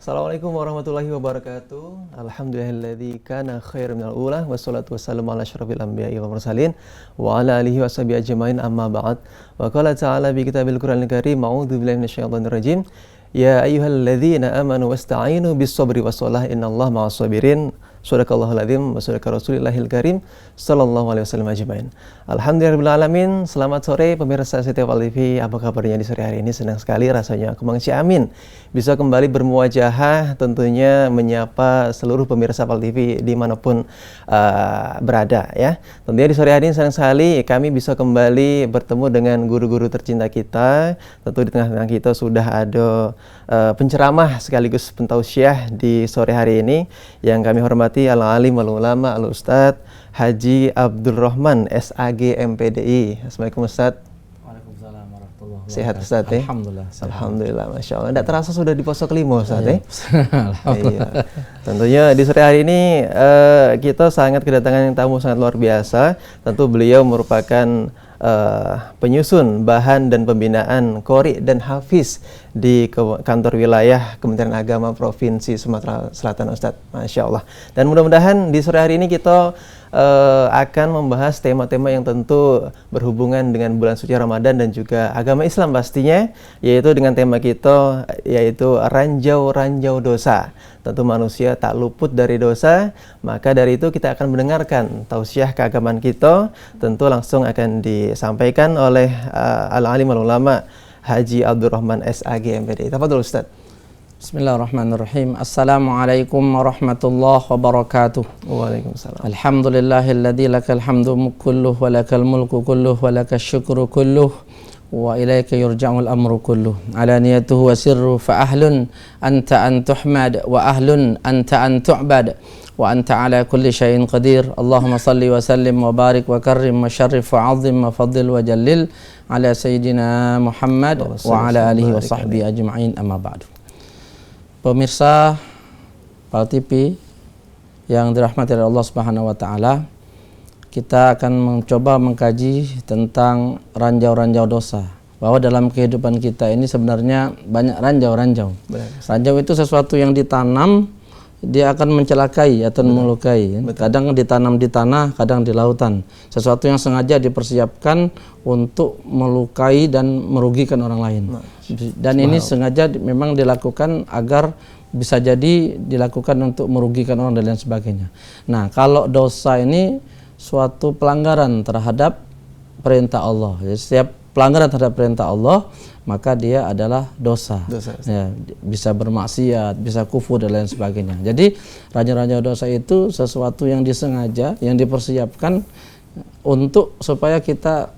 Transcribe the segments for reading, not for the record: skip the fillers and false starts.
Assalamualaikum warahmatullahi wabarakatuh. Alhamdulillahilladzi kana khairan minal ula wassalatu wassalamu ala asyrafil anbiya'i wal mursalin wa ala alihi washabihi ajmain amma ba'd. Wa qala ta'ala bi kitabil Qur'anil Karim a'udzu billahi minasyaitonir rajim. Ya ayyuhalladzina amanu wasta'inu bis sabri wassalah innallaha ma'as sabirin. Sadaqallahul azim wa sadaqa rasulillahil karim sallallahu alaihi wasallam ajmain. Alhamdulillahirabbil alamin. Selamat sore pemirsa Setia Fal TV. Apa kabarnya di sore hari ini? Senang sekali rasanya Kemang Ciamin bisa kembali bermuwajahah, tentunya menyapa seluruh pemirsa Fal TV dimanapun berada ya. Tentunya di sore hari ini senang sekali kami bisa kembali bertemu dengan guru-guru tercinta kita. Tentu di tengah-tengah kita sudah ada penceramah sekaligus pentausiah di sore hari ini yang kami hormati Al-Alim Al-Ulama Al-Ustadz Haji Abdul Rahman SAG MPDI. Assalamualaikum Ustadz. Waalaikumsalam warahmatullahi wabarakatuh. Sehat Ustadz ya? Alhamdulillah. Alhamdulillah, Masya Allah. Tidak terasa sudah di pos kelima Ustadz ya? Alhamdulillah. Iya. Tentunya di sore hari ini kita sangat kedatangan yang tamu sangat luar biasa. Tentu beliau merupakan penyusun bahan dan pembinaan Qori dan Hafiz di kantor wilayah Kementerian Agama Provinsi Sumatera Selatan Ustadz. Masya Allah. Dan mudah-mudahan di sore hari ini kita akan membahas tema-tema yang tentu berhubungan dengan bulan suci Ramadan dan juga agama Islam pastinya, yaitu dengan tema kita yaitu ranjau-ranjau dosa. Tentu manusia tak luput dari dosa, maka dari itu kita akan mendengarkan tausiah keagamaan kita, tentu langsung akan disampaikan oleh Al-Alim Al-Ulama Haji Abdul Rahman SAG MPDI. Tafadhol Ustaz. Bismillahirrahmanirrahim. Assalamualaikum warahmatullahi wabarakatuh. Waalaikumsalam. Alhamdulillahilladzi lakal hamdu kulluh wa lakal mulku kulluh wa lakal syukru kulluh wa ilaika yurja'ul amru kulluh. Alaniyatuhu wa sirru fa ahlun anta an tuhmad wa ahlun anta an tu'bad wa anta ala kulli syai'in qadir. Allahumma salli wa sallim wa barik wa karrim wa syarrif wa 'azzim wa faddil wa jallil ala sayyidina Muhammad wa ala alihi wa sahbihi ajma'in, amma ba'du. Pemirsa Fal TV yang dirahmati oleh Allah Subhanahu wa taala, kita akan mencoba mengkaji tentang ranjau-ranjau dosa. Bahwa dalam kehidupan kita ini sebenarnya banyak ranjau-ranjau. Ranjau itu sesuatu yang ditanam, dia akan mencelakai atau melukai. Kadang ditanam di tanah, kadang di lautan. Sesuatu yang sengaja dipersiapkan untuk melukai dan merugikan orang lain. Dan ini sengaja memang dilakukan agar bisa jadi dilakukan untuk merugikan orang dan lain sebagainya. Nah, kalau dosa ini suatu pelanggaran terhadap perintah Allah. Jadi setiap pelanggaran terhadap perintah Allah, maka dia adalah dosa. Ya, bisa bermaksiat, bisa kufur dan lain sebagainya. Jadi ranjau-ranjau dosa itu sesuatu yang disengaja, yang dipersiapkan untuk supaya kita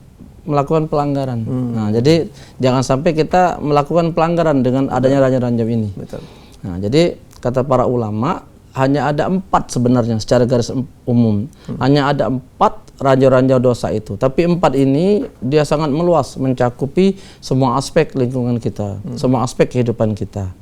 melakukan pelanggaran. Nah, jadi jangan sampai kita melakukan pelanggaran dengan adanya ranjau-ranjau ini. Betul. Nah, jadi kata para ulama hanya ada 4 sebenarnya secara garis umum. Hanya ada 4 ranjau-ranjau dosa itu. Tapi 4 ini dia sangat meluas, mencakupi semua aspek lingkungan kita, semua aspek kehidupan kita.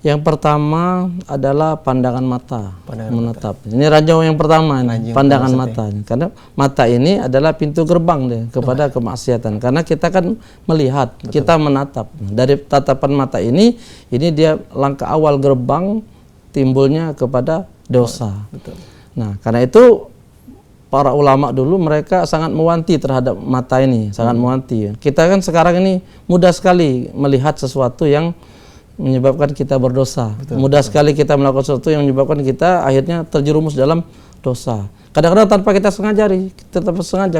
Yang pertama adalah pandangan mata, menatap. Ini ranjau yang pertama, pandangan mata. Karena mata ini adalah pintu gerbang deh kepada kemaksiatan. Karena kita kan melihat, kita menatap. Dari tatapan mata ini dia langkah awal gerbang timbulnya kepada dosa. Nah, karena itu para ulama dulu mereka sangat mewanti terhadap mata ini, sangat mewanti. Kita kan sekarang ini mudah sekali melihat sesuatu yang menyebabkan kita berdosa. Mudah sekali kita melakukan sesuatu yang menyebabkan kita akhirnya terjerumus dalam dosa. Kadang-kadang tanpa kita sengaja,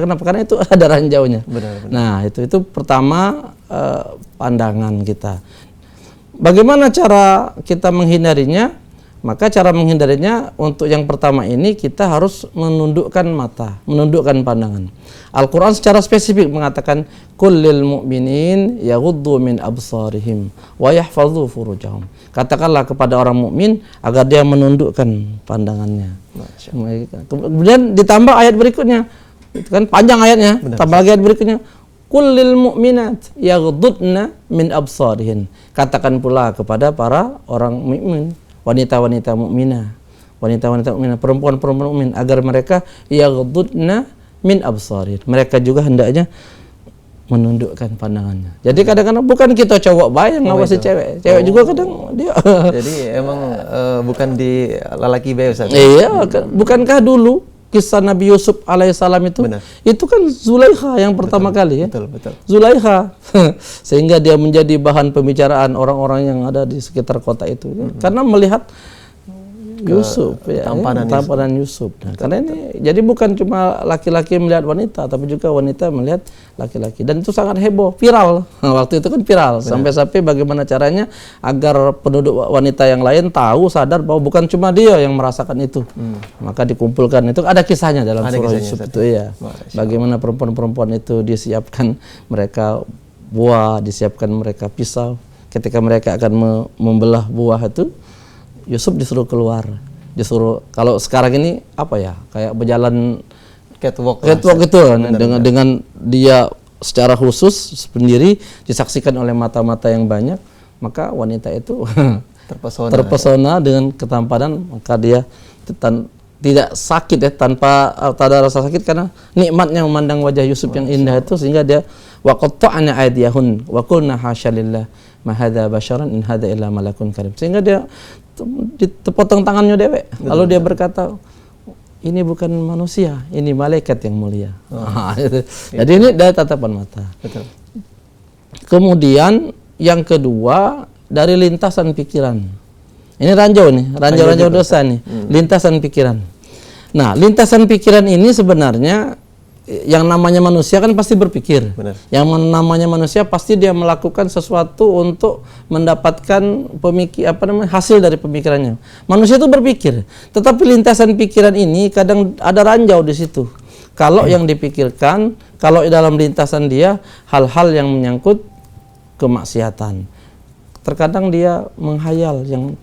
Kenapa? Karena itu ada ranjaunya. Nah, itu pertama pandangan kita. Bagaimana cara kita menghindarinya? Maka cara menghindarinya untuk yang pertama ini kita harus menundukkan mata, menundukkan pandangan. Al-Quran secara spesifik mengatakan kullil mu'minin yaghuddu min absarihim wa yahfadhu furujahum. Katakanlah kepada orang mukmin agar dia menundukkan pandangannya. Kemudian ditambah ayat berikutnya, itu kan panjang ayatnya. Tambah lagi ayat berikutnya, kullil mu'minat yaghuddna min absarihin. Katakan pula kepada para orang mukmin, wanita-wanita mukminah, perempuan-perempuan mukmin agar mereka yaghuddna min absarihin. Mereka juga hendaknya menundukkan pandangannya. Jadi kadang-kadang bukan kita cowok baik yang ngawasi cewek. Cewek juga kadang dia. Jadi emang bukan di lelaki baik Ustaz. Iya, bukankah dulu kisah Nabi Yusuf alaihissalam itu? Benar. Itu kan Zulaikha yang pertama kali ya. Betul. Zulaikha. Sehingga dia menjadi bahan pembicaraan orang-orang yang ada di sekitar kota itu. Karena melihat Yusuf, tampanan Yusuf. Nah, karena ini jadi bukan cuma laki-laki melihat wanita, tapi juga wanita melihat laki-laki. Dan itu sangat heboh, viral. Waktu itu kan viral. Sampai-sampai bagaimana caranya agar penduduk wanita yang lain tahu, sadar bahwa bukan cuma dia yang merasakan itu. Maka dikumpulkan. Itu ada kisahnya dalam surah Yusuf itu ya. Bagaimana perempuan-perempuan itu disiapkan mereka buah, disiapkan mereka pisau. Ketika mereka akan membelah buah itu, Yusuf disuruh keluar, kalau sekarang ini apa ya, kayak berjalan catwalk itu dengan dia secara khusus sendiri disaksikan oleh mata-mata yang banyak, maka wanita itu terpesona dengan ketampanan, maka dia tidak sakit ya, tanpa ada rasa sakit karena nikmatnya memandang wajah Yusuf yang indah itu, sehingga dia waqatta'na aydiyahun wa qulna hasya lillah ma hadza basyaran in hadza illa malakun karim, sehingga dia dipotong tangannya dewek. Lalu dia berkata, ini bukan manusia, ini malaikat yang mulia. Jadi ini dari tatapan mata. Betul. Kemudian yang kedua dari lintasan pikiran. Ini ranjau dosa nih, lintasan pikiran. Nah, lintasan pikiran ini sebenarnya yang namanya manusia kan pasti berpikir. Benar. Yang namanya manusia pasti dia melakukan sesuatu untuk mendapatkan hasil dari pemikirannya. Manusia itu berpikir, tetapi lintasan pikiran ini kadang ada ranjau di situ. Kalau yang dipikirkan, kalau dalam lintasan dia hal-hal yang menyangkut kemaksiatan. Terkadang dia menghayal yang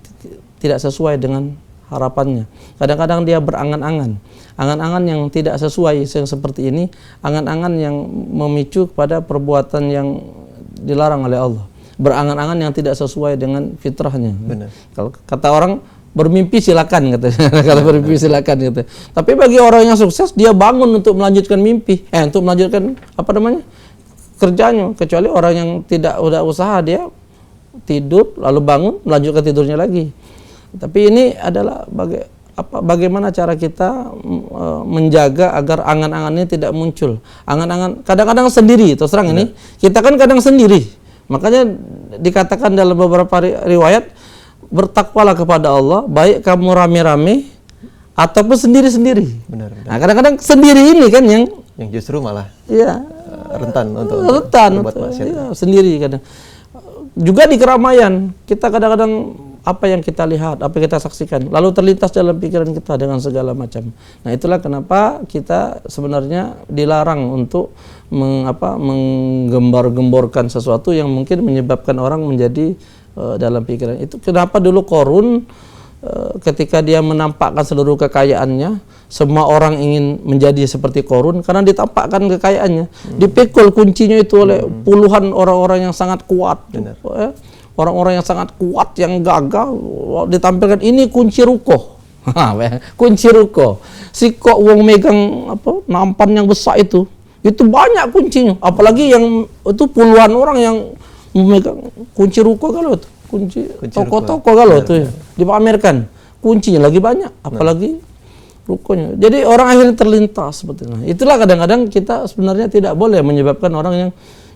tidak sesuai dengan harapannya. Kadang-kadang dia berangan-angan. Angan-angan yang tidak sesuai yang seperti ini, angan-angan yang memicu kepada perbuatan yang dilarang oleh Allah. Berangan-angan yang tidak sesuai dengan fitrahnya. Benar. Kalau kata orang bermimpi silakan katanya. Kalau bermimpi silakan gitu. Tapi bagi orang yang sukses dia bangun untuk melanjutkan mimpi, untuk melanjutkan kerjanya. Kecuali orang yang tidak udah usaha, dia tidur lalu bangun melanjutkan tidurnya lagi. Tapi ini adalah bagaimana cara kita menjaga agar angan-angan ini tidak muncul. Angan-angan kadang-kadang sendiri, terus terang ini kita kan kadang sendiri. Makanya dikatakan dalam beberapa riwayat, bertakwalah kepada Allah, baik kamu rame-rame ataupun sendiri-sendiri. Benar. Nah, kadang-kadang sendiri ini kan yang justru malah rentan untuk berbuat maksiat. Iya, sendiri kadang. Juga di keramaian, kita kadang-kadang apa yang kita lihat, apa yang kita saksikan, lalu terlintas dalam pikiran kita dengan segala macam. Nah, itulah kenapa kita sebenarnya dilarang untuk menggembar-gemborkan sesuatu yang mungkin menyebabkan orang menjadi dalam pikiran. Itu kenapa dulu Qarun ketika dia menampakkan seluruh kekayaannya, semua orang ingin menjadi seperti Qarun karena ditampakkan kekayaannya. Dipikul kuncinya itu oleh puluhan orang-orang yang sangat kuat. Orang-orang yang sangat kuat, yang gagah, ditampilkan ini kunci ruko. Kunci ruko. Si kok wong megang nampan yang besar itu banyak kuncinya. Apalagi yang itu puluhan orang yang memegang kunci ruko kalau itu. Kunci toko-toko kalau itu dipamerkan. Kuncinya lagi banyak, apalagi rukonya. Jadi orang akhirnya terlintas seperti itu. Itulah kadang-kadang kita sebenarnya tidak boleh menyebabkan orang yang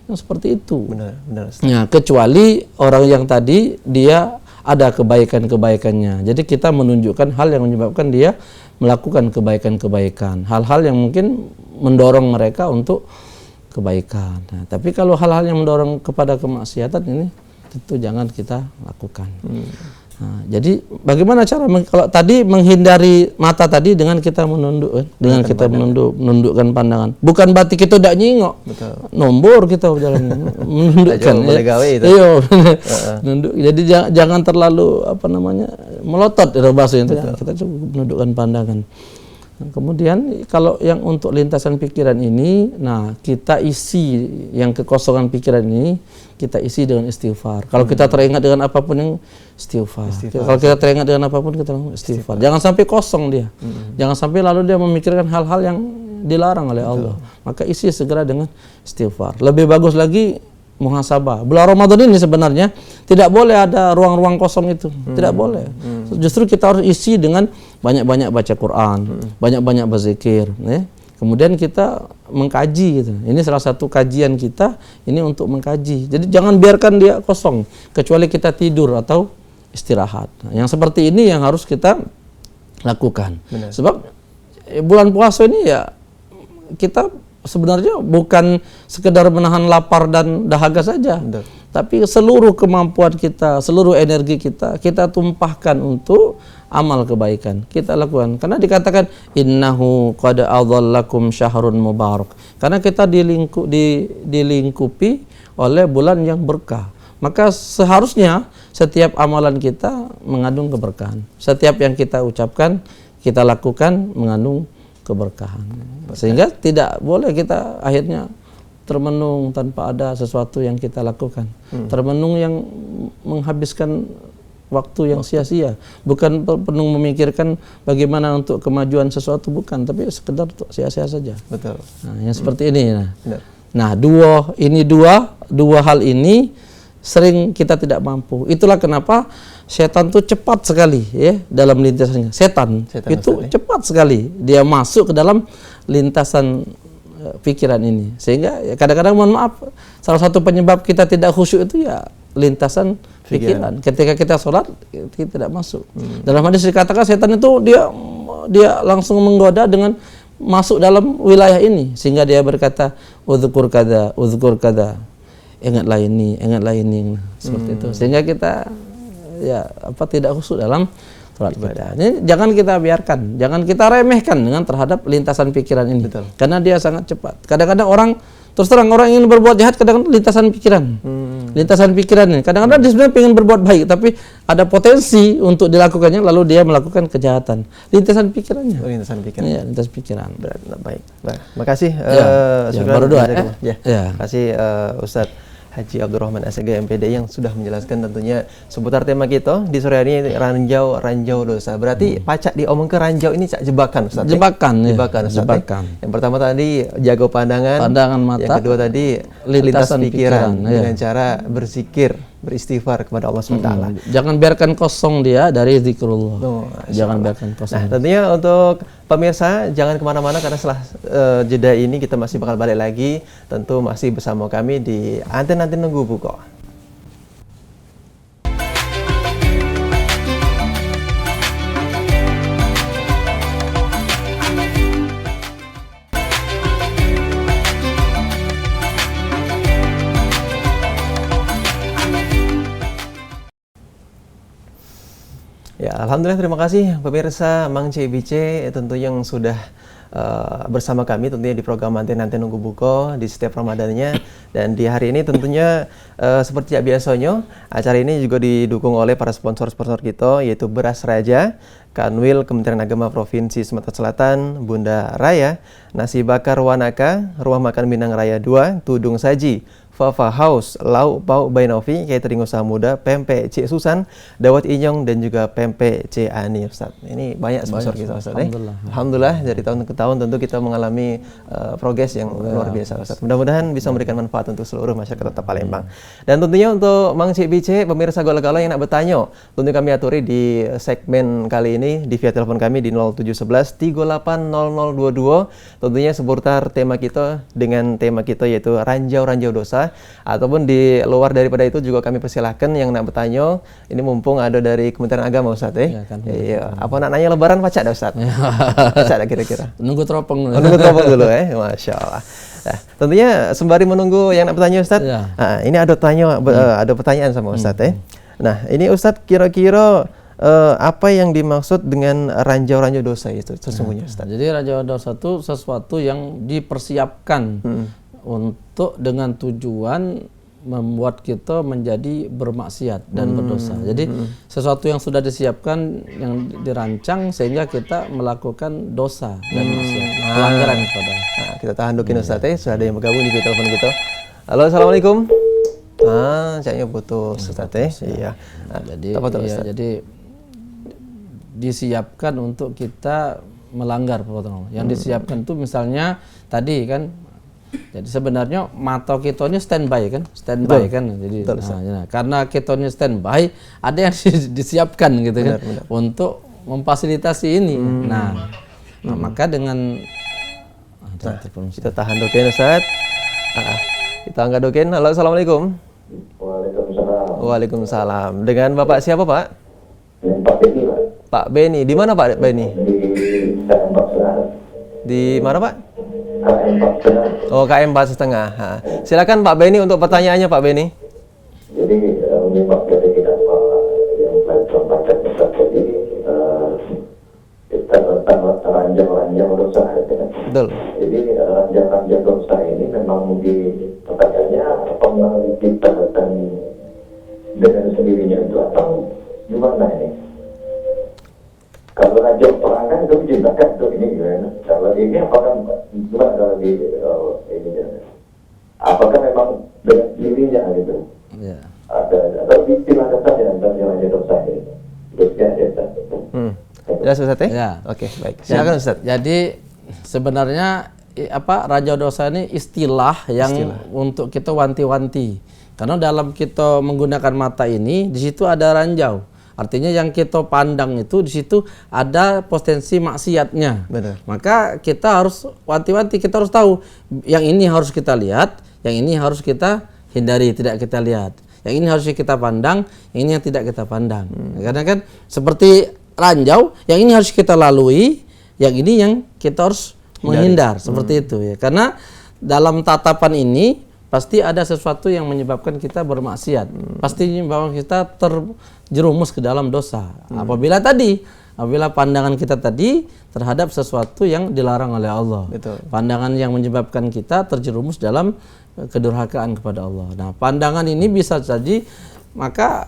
seperti itu. Benar. Nah, kecuali orang yang tadi dia ada kebaikan-kebaikannya. Jadi kita menunjukkan hal yang menyebabkan dia melakukan kebaikan-kebaikan, hal-hal yang mungkin mendorong mereka untuk kebaikan. Nah, tapi kalau hal-hal yang mendorong kepada kemaksiatan ini tentu jangan kita lakukan. Nah, jadi bagaimana cara kalau tadi menghindari mata tadi dengan kita menunduk, menundukkan pandangan. Bukan berarti kita tidak nyingok. Nombor kita berjalan menundukkan. Iya. Nunduk. Jadi jangan terlalu melotot itu bahasanya. Kita coba menundukkan pandangan. Nah, kemudian kalau yang untuk lintasan pikiran ini, nah kita isi yang kekosongan pikiran ini, kita isi dengan istighfar. Kalau kita teringat dengan apapun yang istighfar. Kalau kita teringat dengan apapun kita istighfar. Jangan sampai kosong dia. Jangan sampai lalu dia memikirkan hal-hal yang dilarang oleh Allah. Maka isi segera dengan istighfar. Lebih bagus lagi muhasabah. Bulan Ramadan ini sebenarnya tidak boleh ada ruang-ruang kosong itu. Tidak boleh. Justru kita harus isi dengan banyak-banyak baca Quran, banyak-banyak berzikir, ya. Kemudian kita mengkaji gitu. Ini salah satu kajian kita ini untuk mengkaji. Jadi jangan biarkan dia kosong kecuali kita tidur atau istirahat. Nah, yang seperti ini yang harus kita lakukan. Benar. Sebab bulan puasa ini ya kita sebenarnya bukan sekedar menahan lapar dan dahaga saja. Betul. Tapi seluruh kemampuan kita, seluruh energi kita tumpahkan untuk amal kebaikan. Kita lakukan. Karena dikatakan innahu qad adhallakum syahrun mubarak. Karena kita dilingkupi oleh bulan yang berkah. Maka seharusnya setiap amalan kita mengandung keberkahan. Setiap yang kita ucapkan, kita lakukan mengandung keberkahan. Sehingga tidak boleh kita akhirnya termenung tanpa ada sesuatu yang kita lakukan. Termenung yang menghabiskan waktu yang sia-sia. Bukan penuh memikirkan bagaimana untuk kemajuan sesuatu, bukan. Tapi sekedar untuk sia-sia saja. Betul. Nah, yang seperti ini. Benar. Nah, dua hal ini sering kita tidak mampu. Itulah kenapa setan tuh cepat sekali ya dalam lintasannya. Setan itu cepat sekali dia masuk ke dalam lintasan pikiran ini. Sehingga ya, kadang-kadang mohon maaf, salah satu penyebab kita tidak khusyuk itu ya lintasan pikiran. Ketika kita sholat kita tidak masuk. Dalam hadis dikatakan setan itu dia langsung menggoda dengan masuk dalam wilayah ini sehingga dia berkata udzkur kada, ingatlah ini seperti itu. Sehingga kita tidak khusyuk dalam sholat kita. Ini jangan kita biarkan, jangan kita remehkan dengan terhadap lintasan pikiran ini. Betul. Karena dia sangat cepat. Kadang-kadang orang terus terang orang ingin berbuat jahat, kadang-kadang lintasan pikiran. Lintasan pikiran ini. Kadang-kadang dia sebenarnya ingin berbuat baik, tapi ada potensi untuk dilakukannya, lalu dia melakukan kejahatan. Lintasan pikirannya. Lintasan pikiran. Iya, lintasan pikiran. Baik. Makasih. Baru doa. Kasih Ustadz Haji Abdurrahman Assegaf MPD yang sudah menjelaskan tentunya seputar tema kita di sore hari ini, ranjau dosa. Berarti pacak diomong ke ranjau ini cak jebakan Ustaz. Jebakan Ustaz. Yang pertama tadi jaga pandangan mata. Yang kedua tadi lintas pikiran dengan cara berzikir, beristighfar kepada Allah SWT. Jangan biarkan kosong dia dari zikrullah. Jangan biarkan kosong. Nah, tentunya untuk pemirsa jangan kemana-mana karena setelah jeda ini kita masih bakal balik lagi. Tentu masih bersama kami di Anten Nunggu Buko. Ya, alhamdulillah, terima kasih pemirsa Mang CBC tentu yang sudah bersama kami tentunya di program Anten Nunggu Buko di setiap Ramadannya. Dan di hari ini tentunya seperti biasanya acara ini juga didukung oleh para sponsor-sponsor kita, yaitu Beras Raja, Kanwil Kementerian Agama Provinsi Sumatera Selatan, Bunda Raya, Nasi Bakar Wanaka, Rumah Makan Minang Raya 2, Tudung Saji, Fafa House, Lau Pau Bainovi, Catering Usaha Muda, Pempek C Susan, Dawat Inyong, dan juga Pempek C Ani, Ustaz. Ini banyak sponsor kita, Ustaz. Alhamdulillah, dari tahun ke tahun tentu kita mengalami progres yang luar biasa, Ustaz. Mudah-mudahan bisa memberikan manfaat untuk seluruh masyarakat Kota Palembang. Dan tentunya untuk Mang CBC, pemirsa Gola-Gola yang nak bertanya, tentu kami aturi di segmen kali ini di via telepon kami di 0711 380022. Tentunya seputar tema kita dengan tema kita yaitu ranjau dosa. Ataupun di luar daripada itu juga kami persilahkan yang nak bertanya. Ini mumpung ada dari Kementerian Agama, Ustaz Iya. Apa nak nanya lebaran pacak dah, Ustaz? Pacak dah kira-kira. Nunggu teropong dulu. Nunggu teropong dulu Masya Allah. Nah, tentunya sembari menunggu yang nak bertanya, Ustaz. Nah, ini ada pertanyaan sama Ustaz Nah, ini Ustaz kira-kira apa yang dimaksud dengan ranjau dosa itu sesungguhnya, Ustaz? Jadi ranjau dosa itu sesuatu yang dipersiapkan untuk dengan tujuan membuat kita menjadi bermaksiat dan berdosa. Jadi sesuatu yang sudah disiapkan, yang dirancang sehingga kita melakukan dosa dan maksiat, pelanggaran kepada. Nah, kita tahan dulu Ustaz sudah ada yang bergabung di telepon kita. Halo, assalamualaikum. Kayaknya putus Ustaz Iya. Nah, jadi disiapkan untuk kita melanggar perbuatan Allah. Yang disiapkan itu misalnya tadi kan, jadi sebenarnya mata kita ini standby kan, standby kan. Jadi karena kita ini standby, ada yang disiapkan gitu kan, untuk memfasilitasi ini. Nah, maka dengan kita tahan doken Ustaz. Kita angkat doken. Halo, assalamualaikum. Waalaikumsalam. Waalaikumsalam. Dengan Bapak siapa, Pak? Dengan Pak Beni, Pak. Pak Beni. Di mana Pak Beni? Di KM 4,5. Di mana Pak? KM 4,5. Oh, KM 4,5. Silakan Pak Beni untuk pertanyaannya Pak Beni. Jadi menyimak dari apa yang telah baca Ustaz tadi, kita ranjang-ranjang dosa. Betul. Jadi ranjang-ranjang dosa ini memang pertanyaannya apakah diciptakan dengan sendirinya itu atau gimana ini? Kalau ranjang perang kan itu diciptakan untuk ini gimana? Kalau ini apakah gimana kalau di ini? Apakah memang dengan dirinya gitu? ya. Atau dihilangkan saja ranjang-ranjang dosa ini? Terusnya ya. Jelas Ustaz ya? Ya. Oke, baik. Silakan Ustaz. Jadi sebenarnya raja dosa ini istilah yang untuk kita wanti-wanti. Karena dalam kita menggunakan mata ini, di situ ada ranjau. Artinya yang kita pandang itu di situ ada potensi maksiatnya. Benar. Maka kita harus wanti-wanti, kita harus tahu yang ini harus kita lihat, yang ini harus kita hindari, tidak kita lihat. Yang ini harus kita pandang, yang ini yang tidak kita pandang. Karena kan seperti ranjau, yang ini harus kita lalui, yang ini yang kita harus menghindar, seperti itu ya. Karena dalam tatapan ini pasti ada sesuatu yang menyebabkan kita bermaksiat. Pasti bahwa kita terjerumus ke dalam dosa. Apabila pandangan kita tadi terhadap sesuatu yang dilarang oleh Allah. Betul. Pandangan yang menyebabkan kita terjerumus dalam kedurhakaan kepada Allah. Nah, pandangan ini bisa jadi, maka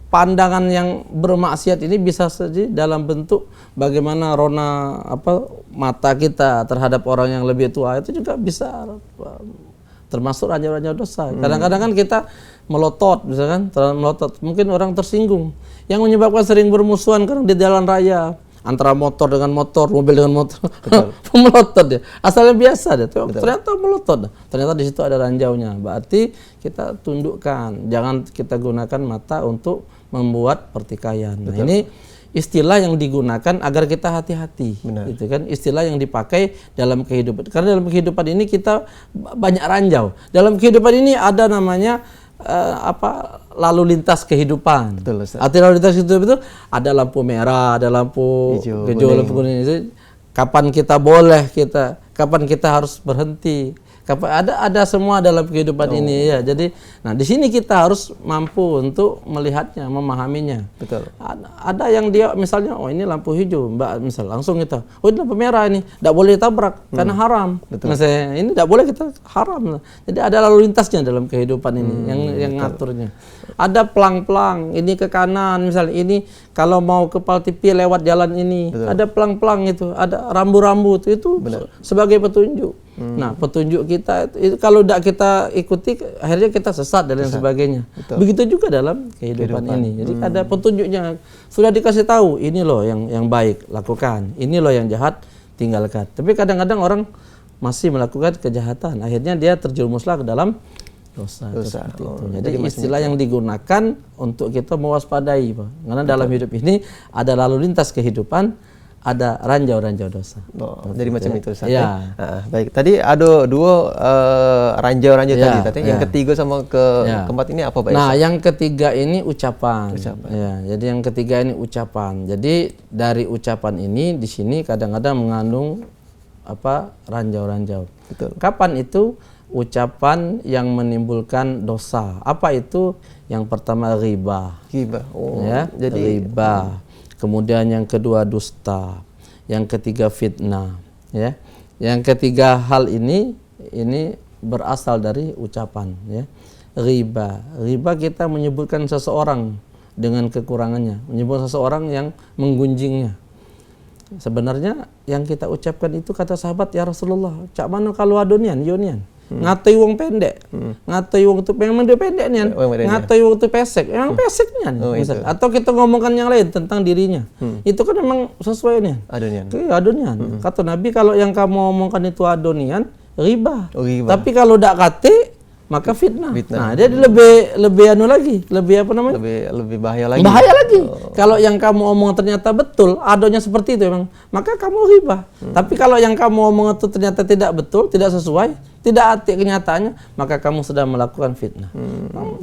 pandangan yang bermaksiat ini bisa saja dalam bentuk bagaimana rona mata kita terhadap orang yang lebih tua, itu juga bisa termasuk ranjau-ranjau dosa. Kadang-kadang kan kita melotot, misalkan melotot, mungkin orang tersinggung. Yang menyebabkan sering bermusuhan karena di jalan raya antara motor dengan motor, mobil dengan motor, melotot dia. Asalnya biasa dia, ternyata melotot. Ternyata di situ ada ranjaunya. Berarti kita tundukkan, jangan kita gunakan mata untuk membuat pertikaian. Nah, ini istilah yang digunakan agar kita hati-hati, gitu kan? Istilah yang dipakai dalam kehidupan. Karena dalam kehidupan ini kita banyak ranjau. Dalam kehidupan ini ada namanya lalu lintas kehidupan. Arti lalu lintas kehidupan itu ada lampu merah, ada lampu hijau, lampu kuning. Itu kapan kita boleh, kapan kita harus berhenti. Ada semua dalam kehidupan ini ya. Jadi, nah di sini kita harus mampu untuk melihatnya, memahaminya. Betul. Ada yang dia misalnya, oh ini lampu hijau, Mbak, misal langsung kita, oh ini lampu merah ini, tidak boleh ditabrak karena haram. Misalnya ini tidak boleh, kita haram. Jadi ada lalu lintasnya dalam kehidupan ini yang ngaturnya. Ada pelang-pelang, ini ke kanan, misalnya ini kalau mau ke Paltipi lewat jalan ini, ada pelang-pelang itu, ada rambu-rambu itu sebagai petunjuk. Nah, petunjuk kita itu kalau tidak kita ikuti, akhirnya kita sesat dan lain sebagainya. Begitu juga dalam kehidupan ini. Jadi ada petunjuknya, sudah dikasih tahu, ini loh yang baik lakukan, ini loh yang jahat tinggalkan. Tapi kadang-kadang orang masih melakukan kejahatan, akhirnya dia terjerumuslah ke dalam dosa. Jadi istilah yang digunakan untuk kita mewaspadai, Pak. Karena dalam hidup ini ada lalu lintas kehidupan, ada ranjau-ranjau dosa. Jadi macam itu Ustaz. Ya. Baik, tadi ada dua ranjau-ranjau tadi. Yang ketiga sama keempat ini apa Pak? Nah, yang ketiga ini ucapan. Ya, jadi yang ketiga ini ucapan. Jadi dari ucapan ini di sini kadang-kadang mengandung ranjau-ranjau. Betul. Kapan itu ucapan yang menimbulkan dosa? Apa itu? Yang pertama ghibah. Jadi ghibah. Kemudian yang kedua dusta, yang ketiga fitnah, ya. Yang ketiga hal ini berasal dari ucapan, ya. Riba kita menyebutkan seseorang dengan kekurangannya, menyebut seseorang yang menggunjingnya. Sebenarnya yang kita ucapkan itu kata sahabat, ya Rasulullah, cak mana kalau adonian, yonian. ngatai wong pendek, ngatai wong itu memang dia pendek nian, ngatai wong itu pesek, memang pesek nian. Atau kita ngomongkan yang lain tentang dirinya, itu kan memang sesuai nian. Adonian. Adonian. Kata Nabi kalau yang kamu omongkan itu adonian, riba. Oh, riba. Tapi kalau dak kate maka fitnah. Nah, dia lebih anu lagi, lebih apa namanya? Lebih bahaya lagi. Bahaya lagi. Kalau yang kamu omong ternyata betul, adanya seperti itu memang, maka kamu riba. Tapi kalau yang kamu omong itu ternyata tidak betul, tidak sesuai, tidak hati kenyataannya, maka kamu sedang melakukan fitnah.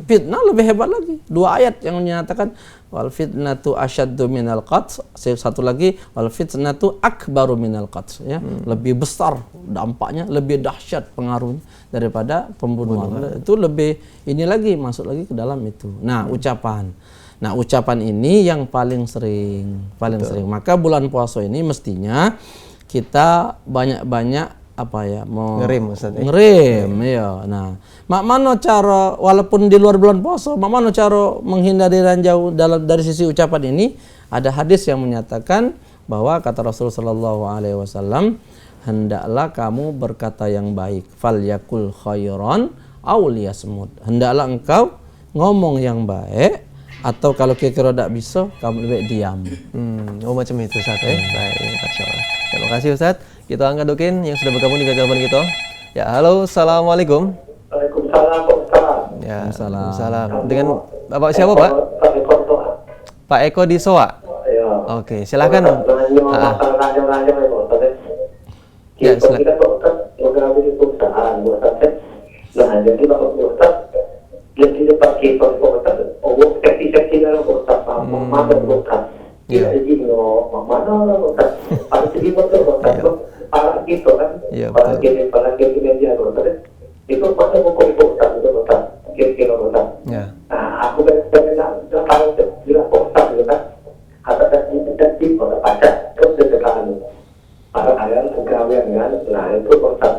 Fitnah lebih hebat lagi. 2 ayat yang menyatakan wal fitnatu asyaddu minal qatl. Satu lagi wal fitnatu akbaru minal qatl, ya. Lebih besar dampaknya, lebih dahsyat pengaruhnya daripada pembunuhan. Itu lebih ini lagi masuk lagi ke dalam itu. Nah, ucapan. Nah, ucapan ini yang paling sering. Maka bulan puasa ini mestinya kita banyak-banyak apa ya, mau ngerem Ustaz. Ngerem, ya. Nah, mak mana cara walaupun di luar bulan puasa, mak mana cara menghindari ranjau dari sisi ucapan ini? Ada hadis yang menyatakan bahwa kata Rasulullah sallallahu alaihi wasallam, hendaklah kamu berkata yang baik, fal yakul khairan aw liyasmut. Hendaklah engkau ngomong yang baik, atau kalau kira-kira tidak bisa, kamu lebih diam. Oh, macam itu Ustaz. Baik, masyaallah. Terima kasih Ustaz. Kita angkat Dukin yang sudah bergabung di telepon kita. Ya, halo, assalamualaikum. Waalaikumsalam, Pak Ustaz. Ya, Waalaikumsalam. Dengan Bapak siapa Pak? Pak Eko Soa. Pak Eko di Soa. Ya. Oke, silakan. Ya, silakan. Kita Pak Ustaz, program ini perusahaan buat saya. Nah, jadi Pak Ustaz, jadi pakai Pak Ustaz. Oh, seksi dalam Ustaz, mana Ustaz? Iya, jadi mana Ustaz? Ada segi betul Ustaz. Para gitu kan. Para gini dia Ustaz. Itu pada buku Ustaz itu Ustaz. Kira-kira Ustaz. Ya. Nah, aku dah tahu jelas Ustaz gitu kan. Ada tadi pada baca terus dekat para ayat kegawian kan. Nah, itu Ustaz.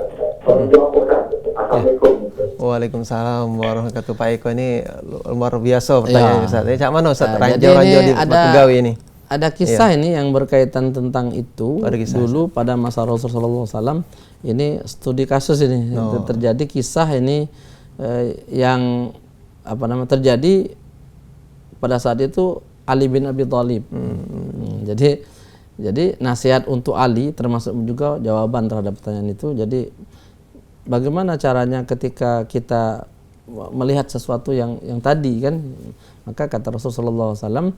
Jawab Ustaz. Assalamualaikum. Waalaikumsalam warahmatullahi wabarakatuh. Pak Eko ini luar biasa pertanyaan Ustaz. Cak mana Ustaz? Jadi Ranjau di pegawai ini. Ada kisah ini yang berkaitan tentang itu. Dulu pada masa Rasulullah SAW, ini studi kasus ini terjadi kisah ini yang apa namanya terjadi pada saat itu Ali bin Abi Thalib. Jadi nasihat untuk Ali termasuk juga jawaban terhadap pertanyaan itu. Jadi bagaimana caranya ketika kita melihat sesuatu yang tadi kan, maka kata Rasulullah SAW,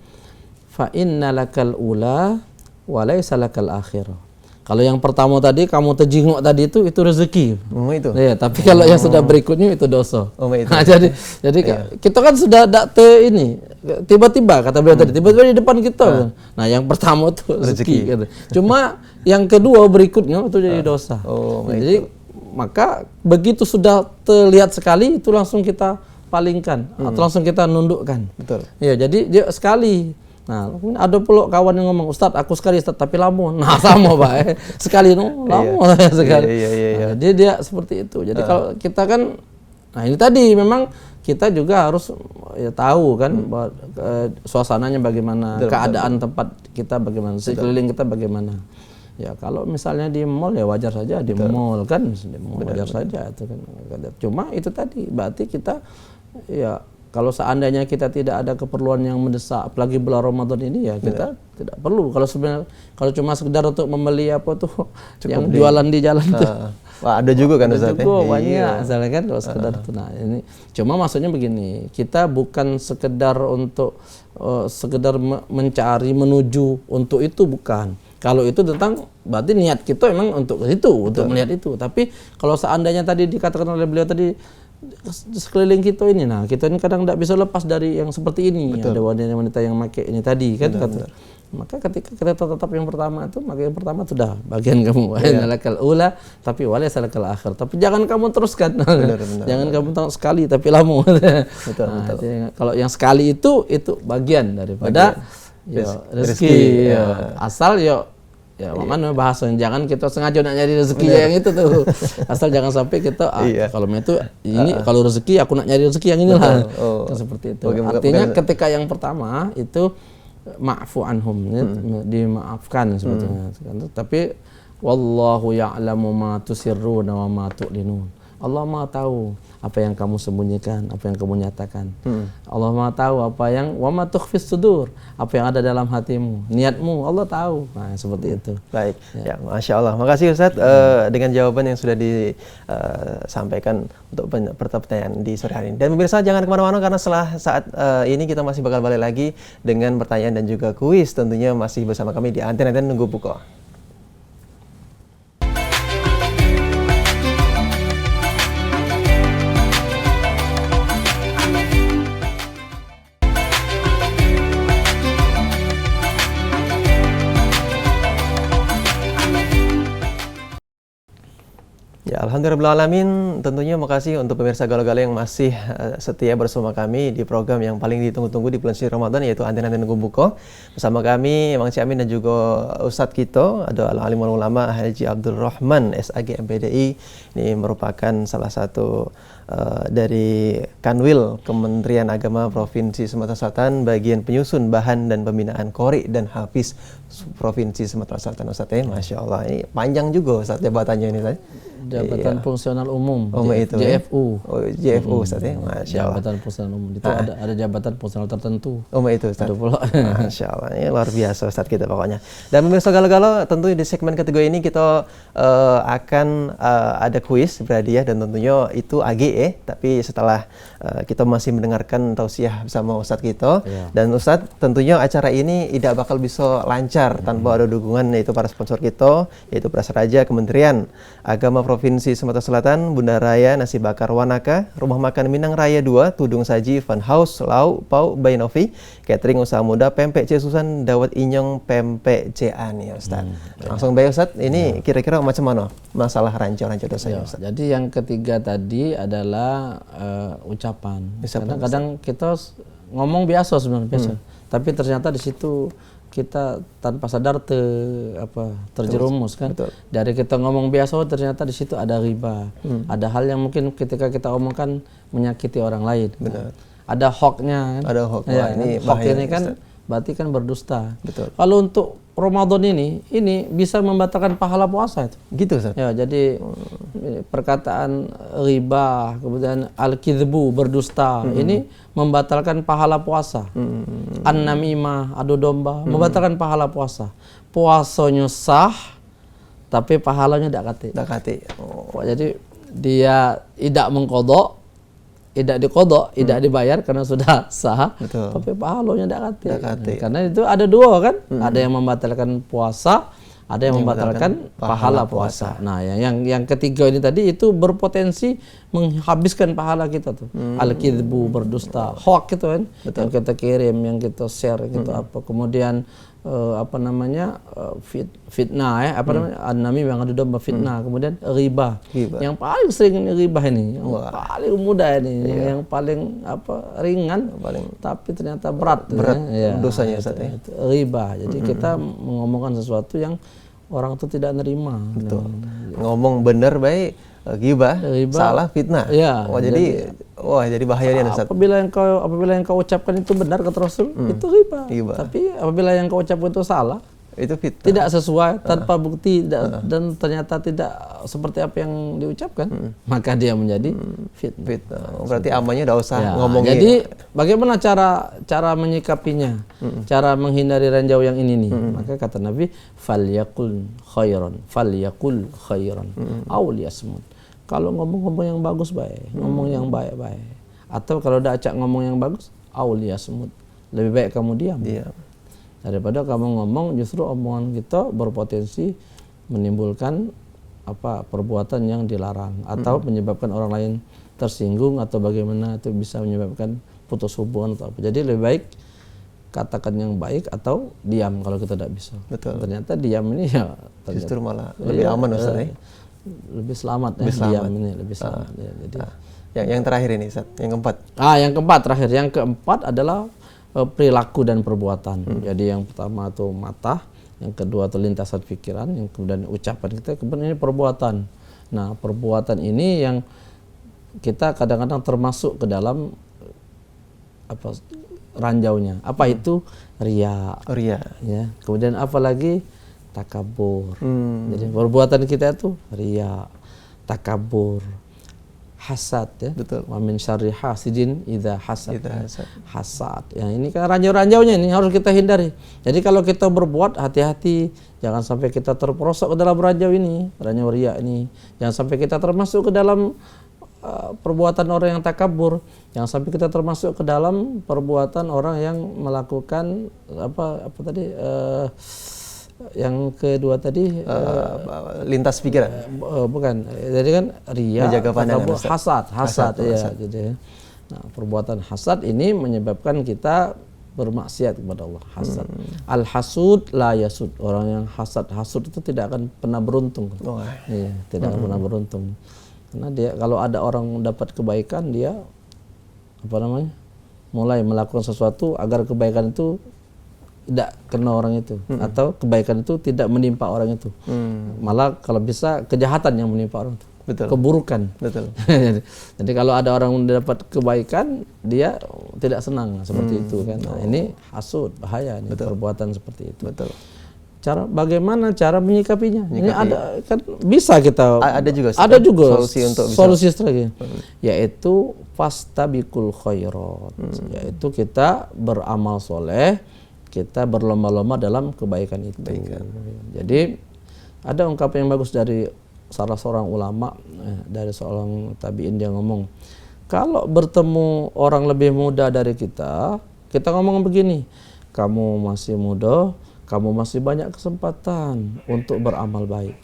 fa inna lakal ula wa laysa lakal akhirah. Kalau yang pertama tadi kamu terjenguk tadi itu rezeki. Itu. Ya, tapi kalau yang sudah berikutnya itu dosa. Itu. Nah, jadi kita kan sudah ini tiba-tiba kata beliau tadi, tiba-tiba di depan kita. Nah, yang pertama itu rezeki. Gitu. Cuma yang kedua berikutnya itu jadi dosa. Jadi maka begitu sudah terlihat sekali itu langsung kita palingkan atau langsung kita nundukkan. Betul. Ya, jadi dia sekali. Nah, ada pula kawan yang ngomong, Ustadz aku sekali Ustadz tapi lamun. Nah, sama Pak. Sekali lamun sekali. Nah, jadi dia seperti itu. Jadi kalau kita kan, nah ini tadi memang kita juga harus ya tahu kan bahwa suasananya bagaimana, keadaan tempat kita bagaimana, sekeliling kita bagaimana. Ya kalau misalnya di mall ya wajar saja di mall kan, di mall wajar saja itu kan. Cuma itu tadi berarti kita ya kalau seandainya kita tidak ada keperluan yang mendesak, apalagi bulan Ramadan ini ya kita tidak perlu. Kalau sebenarnya kalau cuma sekedar untuk membeli apa tuh yang jualan di jalan itu. Wah, ada juga kan Ustaz. Ada juga banyak, misalnya kan kalau sekedar itu. Nah, ini cuma maksudnya begini, kita bukan sekedar untuk sekedar mencari menuju untuk itu, bukan. Kalau itu tentang berarti niat kita memang untuk itu, untuk melihat itu. Tapi kalau seandainya tadi dikatakan oleh beliau tadi sekeliling kita ini, nah kita ini kadang tidak bisa lepas dari yang seperti ini. Ada wanita yang pakai ini tadi kan. Maka ketika kita tetap yang pertama itu, maka yang pertama sudah bagian kamu. Lakal ula tapi walaysa lakal akhir. Tapi jangan kamu teruskan. Jangan kamu tahu sekali tapi lama. Betul. Kalau yang sekali itu bagian daripada rezeki. Asal mana bahasanya jangan kita sengaja nak nyari rezeki yang itu tuh. Asal jangan sampai kita kalau itu ini kalau rezeki aku nak nyari rezeki yang inilah. Seperti itu. Artinya ketika yang pertama itu ma'fu anhum, dimaafkan sebetulnya. Tapi wallahu ya'lamu ma tusirruna wa ma tu'linun. Allah Maha tahu apa yang kamu sembunyikan, apa yang kamu nyatakan. Allah Maha tahu apa yang wa ma tukhfis sudur, apa yang ada dalam hatimu, niatmu Allah tahu. Nah, seperti itu. Baik, ya, Masya Allah. Makasih Ustadz dengan jawaban yang sudah disampaikan untuk pertanyaan di sore hari ini. Dan pemirsa jangan kemana-mana karena setelah saat ini kita masih bakal balik lagi dengan pertanyaan dan juga kuis. Tentunya masih bersama kami di Anten Nunggu Buko. Ya, alhamdulillahirrahmanirrahim. Tentunya makasih untuk pemirsa Galau-Galau yang masih setia bersama kami di program yang paling ditunggu-tunggu di bulan suci Ramadan, yaitu Anten Nunggu Buko. Bersama kami Mang Ciamin dan juga Ustadz kita, ada alimul ulama Haji Abdul Rahman SAG MPDI. Ini merupakan salah satu dari Kanwil Kementerian Agama Provinsi Sumatera Selatan, bagian penyusun bahan dan pembinaan Qori dan Hafiz Provinsi Sumatera Selatan. Ustadz, Masya Allah, ini panjang juga Ustadz jabatannya ini, Ustadz. Jabatan Fungsional Umum, itu JFU. Oh, JFU Ustaz ya. Masya Allah. Jabatan Fungsional Umum. Itu ada jabatan fungsional tertentu. Itu Ustaz. Ada pula. Masya Allah. Ini luar biasa Ustaz kita pokoknya. Dan pemirsa Galau-Galau, tentu di segmen ketiga ini kita akan ada kuis berhadiah dan tentunya itu AGE. Tapi setelah kita masih mendengarkan tausiah bersama Ustaz kita. Dan Ustaz, tentunya acara ini tidak bakal bisa lancar tanpa ada dukungan yaitu para sponsor kita, yaitu Prasaraja Kementerian Agama Provinsi Sumatera Selatan, Bunda Raya Nasi Bakar Wanaka, Rumah Makan Minang Raya 2, Tudung Saji, Fun House, Lau, Pau, Bainovi, Catering Usaha Muda, Pempek C Susan, Dawet Inyong, Pempek C Ani, Ustaz. Langsung baik Ustaz, ini kira-kira macam mana masalah rancang dosanya Ustaz? Jadi yang ketiga tadi adalah ucapan. Kadang-kadang kita ngomong biasa sebenarnya, biasa. Tapi ternyata di situ kita tanpa sadar terjerumus kan. Betul. Dari kita ngomong biasa ternyata di situ ada riba. Ada hal yang mungkin ketika kita omongkan menyakiti orang lain. Benar. Ada hoaxnya kan. Ada hoax. Ya, ini hoax bahaya, ini kan Ustaz. berarti kan berdusta. Betul. Kalau untuk Ramadan ini bisa membatalkan pahala puasa itu. Gitu Ustaz. Ya, jadi perkataan riba, kemudian al-kidbu, berdusta, ini membatalkan pahala puasa. An-namimah, adu domba, membatalkan pahala puasa. Puasanya sah, tapi pahalanya tidak kati. Jadi dia tidak mengkodok, tidak dikodok, tidak dibayar karena sudah sah. Betul. Tapi pahalanya tidak kati. Kati. Karena itu ada dua kan, ada yang membatalkan puasa, ada yang membatalkan pahala puasa. Nah, yang ketiga ini tadi itu berpotensi menghabiskan pahala kita tuh. Al-kidbu, berdusta, hoax itu kan, yang kita kirim, yang kita share, gitu apa. Kemudian fitnah ya, an-namim yang ada domba fitnah, kemudian riba. Yang paling sering ini riba ini, yang paling mudah ini, yang paling ringan, tapi ternyata berat ya, dosanya Ustaz ya. Riba. Jadi kita mengomongkan sesuatu yang orang itu tidak nerima. Betul. Ngomong benar baik ghibah, salah fitnah. Ya, jadi bahayanya Ustaz. Apabila yang kau ucapkan itu benar kata Rasul, itu riba. Tapi apabila yang kau ucapkan itu salah, itu fitnah. Tidak sesuai, tanpa bukti dan ternyata tidak seperti apa yang diucapkan, maka dia menjadi fitnah. Berarti amannya tidak usah ngomongin. Jadi bagaimana cara menyikapinya? Cara menghindari ranjau yang ini nih. Maka kata Nabi, falyakul khairan aw liyasmut. Kalau ngomong yang bagus baik, ngomong yang baik-baik. Atau kalau udah acak ngomong yang bagus, aw liyasmut. Lebih baik kamu diam. Daripada kamu ngomong, justru omongan kita berpotensi menimbulkan perbuatan yang dilarang atau menyebabkan orang lain tersinggung atau bagaimana, itu bisa menyebabkan putus hubungan atau apa. Jadi lebih baik katakan yang baik atau diam kalau kita tidak bisa. Betul. Ternyata diam ini justru malah lebih aman Ustaz. Lebih selamat diam ini lebih selamat. Jadi yang terakhir ini Ustaz, yang keempat. Yang keempat terakhir. Yang keempat adalah perilaku dan perbuatan. Jadi yang pertama itu mata, yang kedua itu lintasan pikiran, yang kemudian ucapan kita, kemudian ini perbuatan. Nah, perbuatan ini yang kita kadang-kadang termasuk ke dalam ranjaunya. Apa itu? Riya. Ya. Kemudian apa lagi? Takabur. Jadi perbuatan kita itu riya, takabur, hasad ya. Betul. Wa min syarri hasidin idza hasad. Idza hasad. Hasad. Ya, ini kan ranjau-ranjaunya ini harus kita hindari. Jadi kalau kita berbuat, hati-hati, jangan sampai kita terperosok ke dalam ranjau ini, ranjau riya ini. Jangan sampai kita termasuk ke dalam perbuatan orang yang takabur. Jangan sampai kita termasuk ke dalam perbuatan orang yang melakukan apa tadi yang kedua tadi lintas pikiran. Bukan. Jadi kan riya, Menjaga pandangan, takabur, Ustaz. hasad ya. Hasad. Jadi nah, perbuatan hasad ini menyebabkan kita bermaksiat kepada Allah. Hasad. Al-hasud la yasud. Orang yang hasud itu tidak akan pernah beruntung. Oh. Iya, tidak akan pernah beruntung. Karena dia kalau ada orang mendapat kebaikan, dia mulai melakukan sesuatu agar kebaikan itu tidak kena orang itu, atau kebaikan itu tidak menimpa orang itu. Malah kalau bisa kejahatan yang menimpa orang itu. Betul. Keburukan. Betul. Jadi kalau ada orang mendapat kebaikan, dia tidak senang seperti itu kan. Nah, ini hasud, bahaya nih perbuatan seperti itu. Betul. Bagaimana cara menyikapinya? Ini ada kan bisa kita Ada juga solusi untuk solusi strategi, yaitu fastabiqul khairat, yaitu kita beramal soleh, kita berlomba-lomba dalam kebaikan itu. Jadi ada ungkapan yang bagus dari salah seorang ulama, dari seorang tabi'in, dia ngomong, kalau bertemu orang lebih muda dari kita ngomong begini, kamu masih muda, kamu masih banyak kesempatan untuk beramal baik.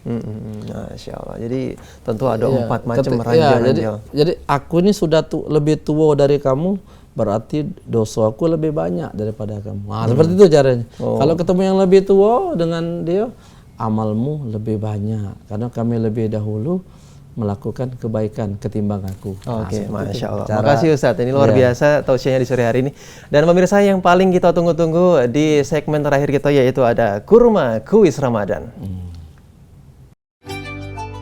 Masya Allah. Jadi tentu ada 4 macam ranjau-ranjau. Jadi aku ini sudah lebih tua dari kamu, berarti dosa aku lebih banyak daripada kamu. Nah, seperti itu caranya. Kalau ketemu yang lebih tua dengan dia, amalmu lebih banyak karena kami lebih dahulu melakukan kebaikan ketimbang aku. Oke, Masya Allah. Makasih Ustadz, ini luar biasa tausiahnya di sore hari ini. Dan pemirsa, yang paling kita tunggu-tunggu di segmen terakhir kita yaitu ada Kurma Kuis Ramadan.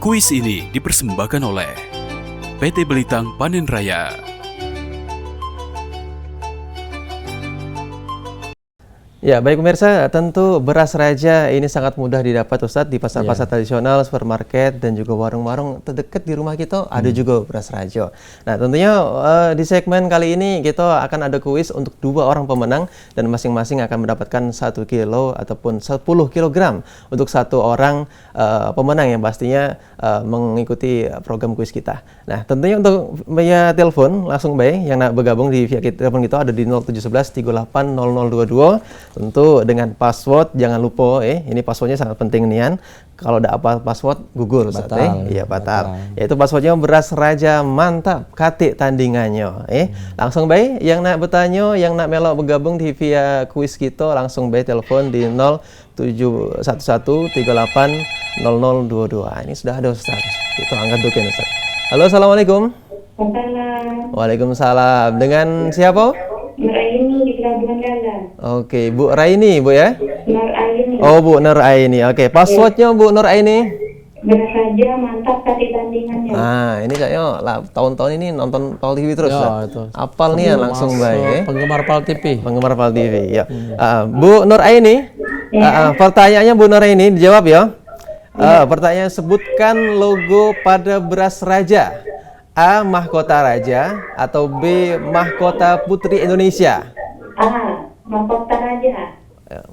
Kuis ini dipersembahkan oleh PT Belitang Panen Raya. Ya, baik pemirsa, tentu beras raja ini sangat mudah didapat Ustadz di pasar-pasar tradisional, supermarket, dan juga warung-warung terdekat di rumah kita ada juga beras raja. Nah, tentunya di segmen kali ini kita akan ada kuis untuk 2 orang pemenang dan masing-masing akan mendapatkan 1 kilo ataupun 10 kilogram untuk 1 orang pemenang yang pastinya mengikuti program kuis kita. Nah, tentunya untuk via telepon langsung baik yang nak bergabung di via telepon kita ada di 0711 38 0022. Tentu dengan password jangan lupa ini passwordnya sangat penting nian. Kalau ada apa password gugur Ustaz, iya batal. Yaitu passwordnya beras raja mantap katik tandingannya langsung baik yang nak bertanya, yang nak melok bergabung di via kuis kita langsung baik telepon di 0711 38 0022. Ini sudah ada Ustaz. Itu angkat dukin Ustaz. Halo, assalamualaikum. Waalaikumsalam. Dengan siapa? Nur Aini di Pelabuhan Dalam. Oke, Bu Raini, Bu ya? Nur Aini. Oh, Bu Nur Aini. Oke, passwordnya Bu Nur Aini? Beras raja mantap tadi tandingannya. Nah, ini kayaknya tahun-tahun ini nonton Pal TV terus. Ya, itu. Apal nih ya langsung baik. Penggemar Pal TV. Penggemar Pal TV, ya. Bu Nur Aini, pertanyaannya Bu Nur Aini dijawab ya. Pertanyaan, sebutkan logo pada beras raja. A. Mahkota Raja atau B. Mahkota Putri Indonesia? Mahkota Raja.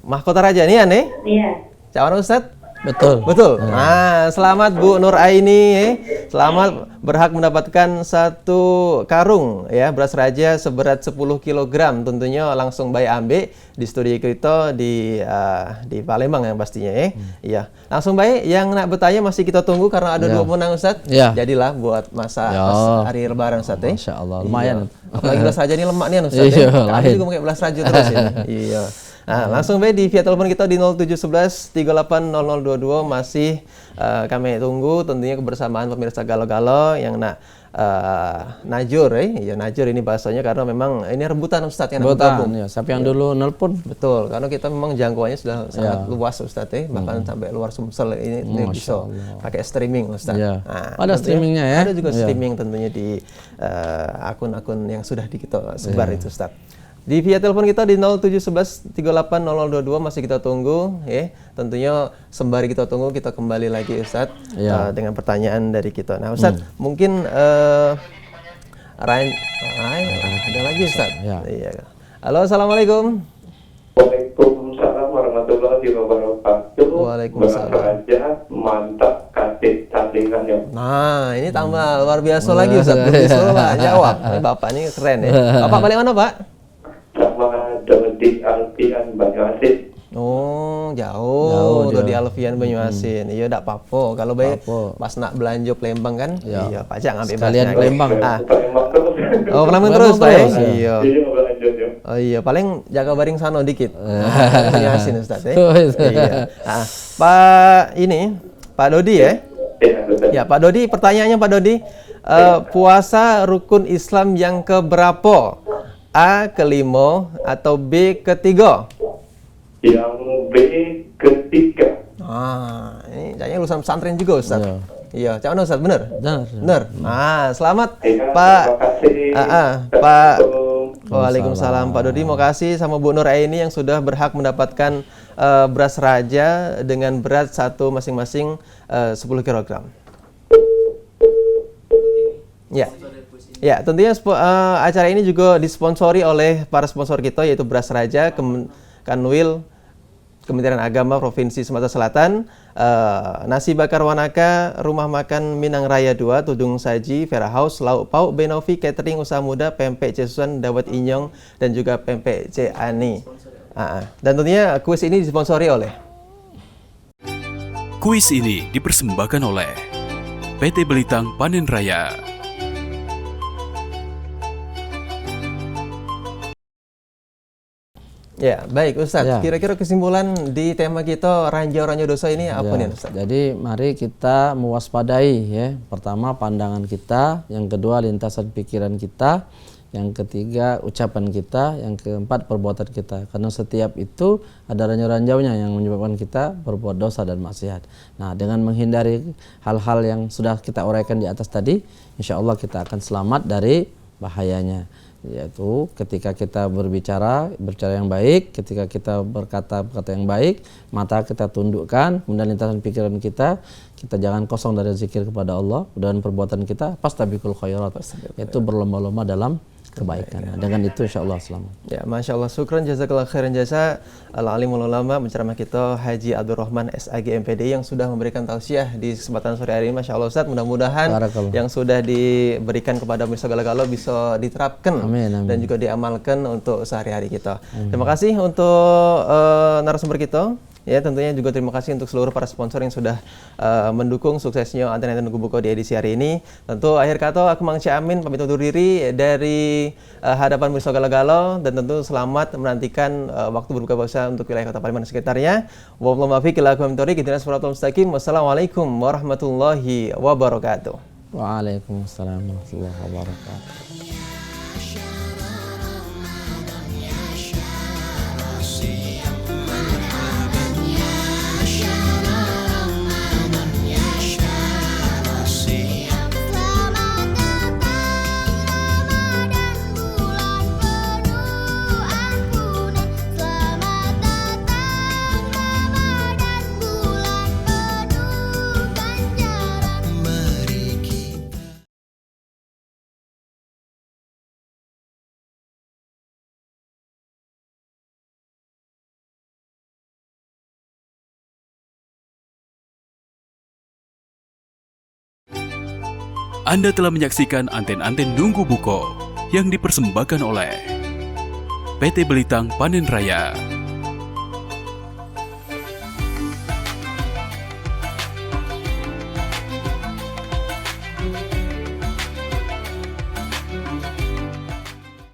Mahkota Raja nih aneh? Iya. Cawan Ustadz? Betul. Betul. Nah, selamat Bu Nur Aini. Selamat berhak mendapatkan 1 karung ya beras raja seberat 10 kg. Tentunya langsung bayi ambil di studio kita di Palembang yang pastinya ya. Iya. Langsung bayi yang nak bertanya masih kita tunggu karena ada 2 pemenang Ustaz. Jadilah buat masa hari lebaran Ustaz ya. Masya Allah, lumayan. Apalagi beras raja ini lemak nih Ustaz ya. Kami juga pakai beras raja terus ya. Iya. Nah, langsung baik di via telepon kita di 0711 38 0022 masih kami tunggu tentunya kebersamaan pemirsa Galo-Galo yang nak najur ya najur ini bahasanya karena memang ini rebutan Ustadz yang bergabung. Ya, siapa yang dulu nelpon? Betul, karena kita memang jangkauannya sudah sangat luas Ustadz bahkan sampai luar Sumsel ini bisa pakai streaming Ustadz. Nah, ada streamingnya ya? Ada juga streaming tentunya di akun-akun yang sudah kita sebar itu Ustadz. Di via telepon kita di 0711 380022 masih kita tunggu ya. Tentunya sembari kita tunggu kita kembali lagi Ustadz dengan pertanyaan dari kita. Nah Ustadz mungkin ada lagi Ustadz. Iya. Halo, assalamualaikum. Waalaikumsalam warahmatullahi wabarakatuh. Waalaikumsalam. Raja mantap kasih tandingannya. Nah, ini tambah luar biasa lagi Ustaz. Belum disuruh Pak jawab. Ini Bapak ini keren ya. Bapak balik mana Pak? Sama Dodi Alfian Banyuasin. Oh, jauh dia. Dodi Alfian Banyuasin. Iya, enggak apa-apa. Kalau baik pas nak belanja Palembang kan, iya pajak ngambil Sekalian basnya. Palembang. Palembang terus. Oh, Palembang terus Pak ya? Iya. Iya, lanjut ya. Oh iya, paling jaga baring sana dikit. Banyuasin Ustaz ya. Oh, iya. Iya. Nah, Pak Dodi ya. Iya, betul. Ya, Pak Dodi, pertanyaannya Pak Dodi, puasa rukun Islam yang keberapa? A kelima atau B ketiga? Yang B ketiga. Ah, ini kayaknya lulusan pesantren juga Ustaz. Iya, cak mana Ustaz, bener? Benar. Ah, selamat Ya, Pak. terima kasih. Pak. Assalamualaikum. Waalaikumsalam Pak Dodi, mau kasih sama Bu Nur Aini yang sudah berhak mendapatkan beras raja dengan berat satu masing-masing 10 kg. Ya, tentunya acara ini juga disponsori oleh para sponsor kita yaitu Beras Raja, Kanwil, Kementerian Agama Provinsi Sumatera Selatan, Nasi Bakar Wanaka, Rumah Makan Minang Raya 2, Tudung Saji, Vera House, Lauk Pauk, Benovi, Catering Usaha Muda, Pempek Cesuan, Dawet Inyong, dan juga Pempek C. Ani. Dan tentunya kuis ini disponsori oleh Kuis ini dipersembahkan oleh PT Belitang Panen Raya. Ya, baik Ustadz. Ya. Kira-kira kesimpulan di tema kita ranjau-ranjau dosa ini apa nih Ustadz? Jadi mari kita mewaspadai ya. Pertama pandangan kita, yang kedua lintasan pikiran kita, yang ketiga ucapan kita, yang keempat perbuatan kita. Karena setiap itu ada ranjau-ranjaunya yang menyebabkan kita berbuat dosa dan maksiat. Nah, dengan menghindari hal-hal yang sudah kita uraikan di atas tadi, insya Allah kita akan selamat dari bahayanya. Yaitu ketika kita berbicara yang baik, ketika kita berkata yang baik, mata kita tundukkan, kemudian lintasan pikiran kita jangan kosong dari zikir kepada Allah, dan perbuatan kita fastabiqul khairat, yaitu berlomba-lomba dalam kebaikan. Nah, dengan itu insya Allah selamat. Ya, Masya Allah, syukran jazakallah khairan jasa al-alimul ulama penceramah kita Haji Abdurrahman SAG MPD yang sudah memberikan tausiah di kesempatan sore hari ini. Masya Allah Ustaz, mudah-mudahan yang sudah diberikan kepada pemirsa Gala-Gala bisa diterapkan dan juga diamalkan untuk sehari-hari kita. Terima kasih untuk narasumber kita. Ya, tentunya juga terima kasih untuk seluruh para sponsor yang sudah mendukung suksesnya Antena Nunggu Buko di edisi hari ini. Tentu akhir kata aku Mang Amin pamit undur diri dari hadapan pemirsa Gala-Gala, dan tentu selamat menantikan waktu berbuka puasa untuk wilayah Kota Palembang dan sekitarnya. Wassalamualaikum warahmatullahi wabarakatuh. Waalaikumsalam warahmatullahi wabarakatuh. Anda telah menyaksikan Anten-Anten Nunggu Buko yang dipersembahkan oleh PT Belitang Panen Raya.